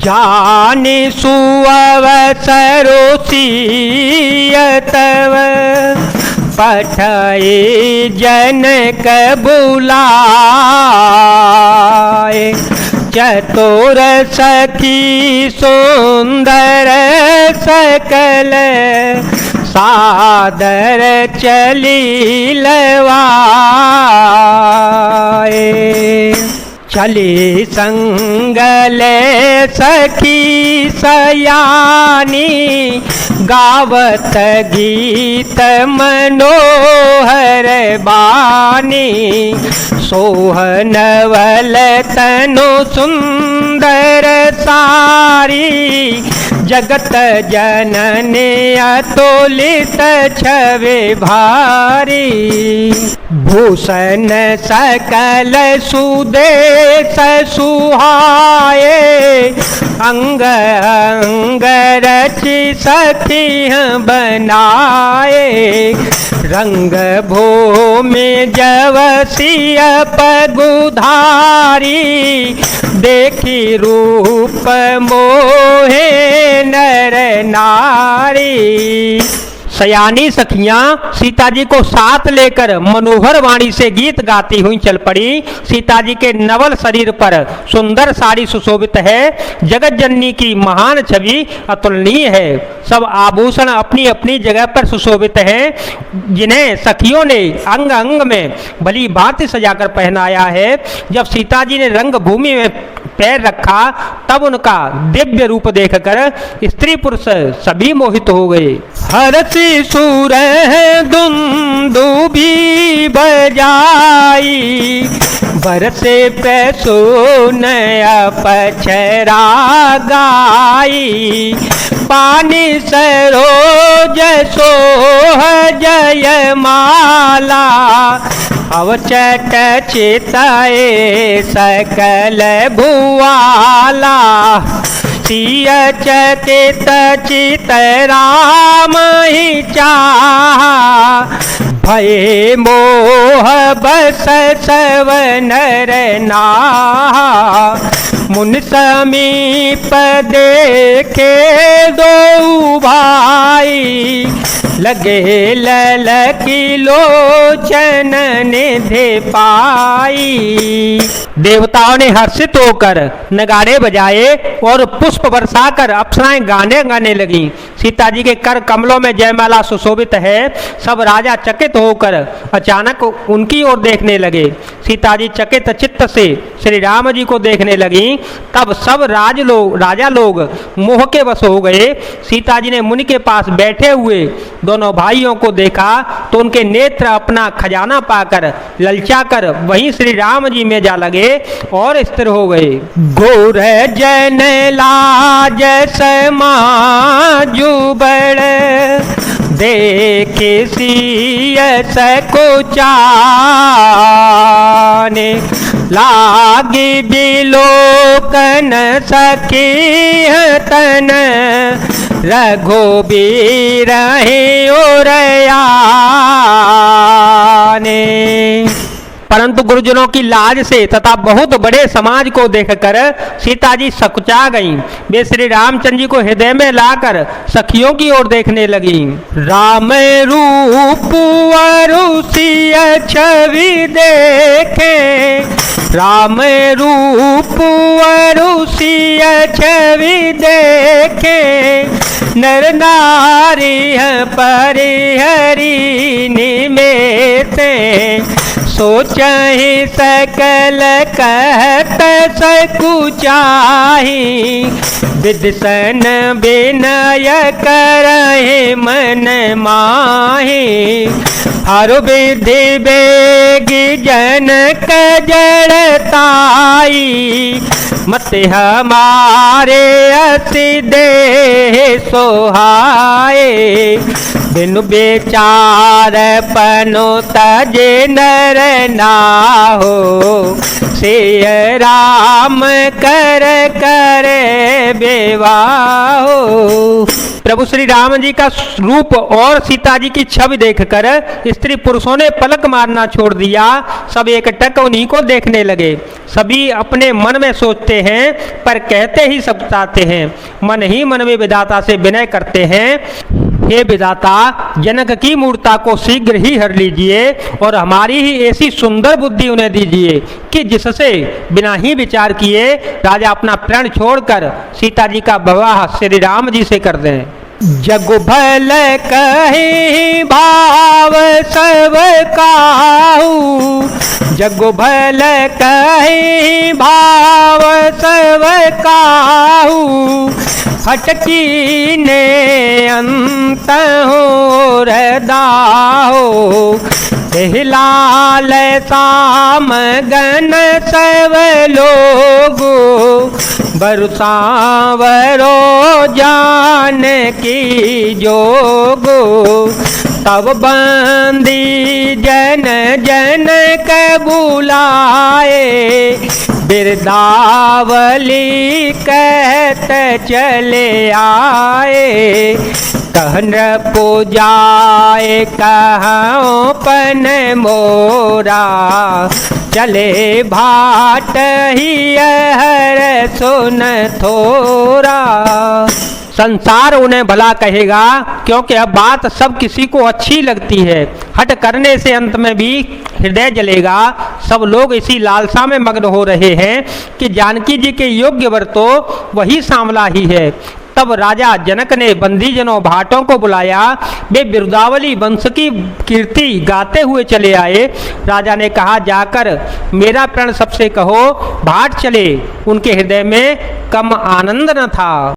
जाने सुअवसरो सियतव पठाए जनक बुलाए। चतुर सखी सुंदर सकल सादर चली लवाए। चली संगले सखी सयानी गावत गीत मनोहर बानी। सोहनवल तनु सुंदर सारी जगत जननी अतुलित छवि भारी। भूषण सकल सुदेश सुहाए अंग अंग रचि सखी बनाए। रंग भूमि जवसिय पगुधारी देखी रूप मोहे नर नारी। सयानी सखियां सीता जी को साथ लेकर मनोहर वाणी से गीत गाती हुई चल पड़ी। सीता जी के नवल शरीर पर सुंदर साड़ी सुशोभित है। जगत जननी की महान छवि अतुलनीय है। सब आभूषण अपनी अपनी जगह पर सुशोभित हैं, जिन्हें सखियों ने अंग अंग में भली भांति सजाकर पहनाया है। जब सीता जी ने रंग भूमि में पैर रखा तब उनका दिव्य रूप देखकर स्त्री पुरुष सभी मोहित हो गए। हर्षि सुर दुंदुभी बजाई बरसे पैसो नया पछरा गाई। पानी सरोज सोह जय माला अवचट चिताए सकल भुआला। सिय चकित चित राम ही चाहा भय मोह बस सव नर नाहा। मुन समीप देखे दो भाई लगे ललकी लोचन निधि पाई। देवताओं ने हर्षित होकर नगाड़े बजाए और पुष्प बरसाकर अप्सराएं गाने गाने लगी। सीता जी के कर कमलों में जयमाला सुशोभित है। सब राजा चकित होकर अचानक उनकी ओर देखने लगे। सीता जी चकित चित्त से श्री राम जी को देखने लगी। तब सब राजा लोग मोह के वश हो गए। सीता जी ने मुनि के पास बैठे हुए दोनों भाइयों को देखा तो उनके नेत्र अपना खजाना पाकर ललचाकर वहीं श्री राम जी में जा लगे और स्थिर हो गए। घोर जन लाज समाजु बड़ देखे सिय सकुचाने। लागी बिलोकन सखी तन रघुबीर ओरयाने। परंतु गुरुजनों की लाज से तथा बहुत बड़े समाज को देखकर सीता जी सकुचा गईं। वे श्री रामचंद्र जी को हृदय में लाकर सखियों की ओर देखने लगी। राम रूप अरुषिय छवि देखे राम रूप अरुषिय छवि देखे। नर नारी परिहरी निमेते सोचहि सकल कहत सकुचाहि। विदिशन विनय करहि मन माहि। हरु विधि बेगी जनक जड़ताई। मत हमारे अति देह सोहाए। बिनु बेचार पनो तजे नर नाहो। सिय राम कर कर बेवाहो। प्रभु श्री राम जी का रूप और सीता जी की छवि देखकर स्त्री पुरुषों ने पलक मारना छोड़ दिया। सब एकटक उन्हीं को देखने लगे। सभी अपने मन में सोचते हैं पर कहते ही सब चाहते हैं। मन ही मन में विधाता से विनय करते हैं, हे विधाता, जनक की मूर्ता को शीघ्र ही हर लीजिए और हमारी ही ऐसी सुंदर बुद्धि उन्हें दीजिए कि जिससे बिना ही विचार किए राजा अपना प्राण छोड़कर सीता जी का विवाह श्री राम जी से कर दें। जग भल कहे भाव सब काहू, जग भल कहे भाव सब काहू, फटकी ने अंत हो रदाहो, लाल शाम गन सब लोगो, बरसावरो जान की जोगो, तब बंदी जन जन के बुलाए, बिरदावली कहत चले आए, कहन पूजाए कहाँ पन मोरा, चले भाट ही हर सुन थोरा। संसार उन्हें भला कहेगा क्योंकि अब बात सब किसी को अच्छी लगती है। हट करने से अंत में भी हृदय जलेगा। सब लोग इसी लालसा में मग्न हो रहे हैं कि जानकी जी के योग्य वर तो वही सांवला ही है। तब राजा जनक ने बंदीजनों भाटों को बुलाया। वे बिरदावली वंश की कीर्ति गाते हुए चले आए। राजा ने कहा, जाकर मेरा प्रण सबसे कहो, भाट चले। उनके हृदय में कम आनंद न था।